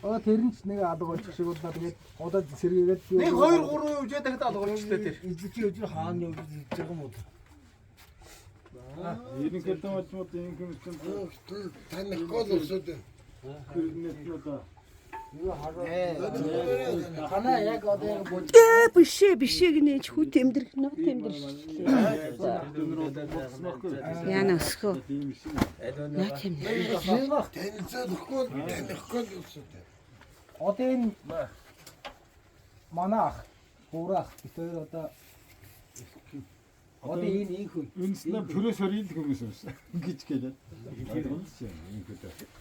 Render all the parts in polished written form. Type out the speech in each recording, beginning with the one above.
Тэр нь ч нэг алга болчих шиг боллоо. Тэгээд одоо сэргээгээд нэг 2-3 үжээ дахиад алга болчихлоо тэр. Эзэчи өдөр хаана явж байгаа юм уу? Энэ гэдэг бол энэ хүмүүс танихгүй л өсөд. Танаа яг одоо яг бод. Бишээ гинэ ч хүт тэмдэрх нөө тэмдэрч. Яна өсгөө. Нөө тэмдэр. Танилцахгүй л өсөд. одоо энэ манай ах, гурах тэр одоо энэ хүү. Энэснэ пүрэс өрийн хүмүүс юмс гэж гэлээ.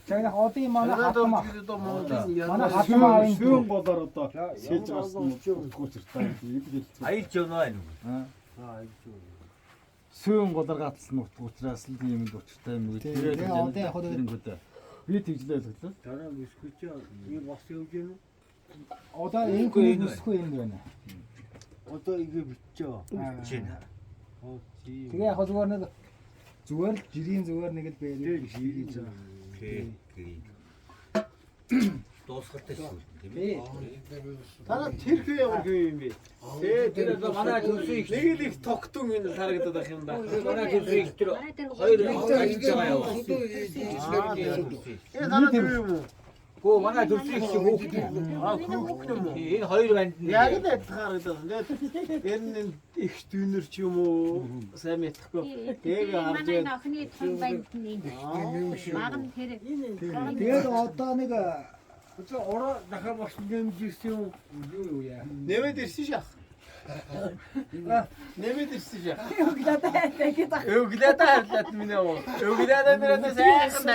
Тэгэхээр одоо манай хатмаа. Манай Хатмаа хатмаа сүүн болоор одоо сэлж гарсан утгуучртай хэлж. Аялж явна юм. Сүүн болоор гатсан утгуучраас л ийм л учиртай юм уу. Тэгээд би тэгжлээ л гэлээ. Дараа бискүч ийм бас явж гэнэ. одоо энэ хүү нүсгүй юм байна. Одоо ингэ бичээ. Бичээ. Тэгээ яг зүгээр нэг зүгээр л жирийн зүгээр нэг л байлээ хийж байгаа. Дуусгартай шүү дээ. Танаа тэр хүү ямар хүү юм бэ? Тэр одоо манай төлсөй их нэг л их тогтун энэ харагдаад байх юм да. Манай төлсөй их тэр хоёр ажиллаж байгаа юу? Танаа тэр юм уу? Гөө манай төлсөй их хөөхт. Хөөхт юм уу? Энэ хоёр банд нь Яг л адилхан харагдаад. Тэр нь их дүүнер ч юм уу? Сайн мэдхгүй. Тэгээ харж манай охины том банд нь. Маган тэр. Тэгээд одоо нэг ороо дахиад бас нэмжсэн юм юу яа. нэмээд ирсэн шах. Нэмээд ирсэн шах. Өглөө таа гэдэг. Өглөөд харлаад минь аа. Өглөөд нэрээ сайхан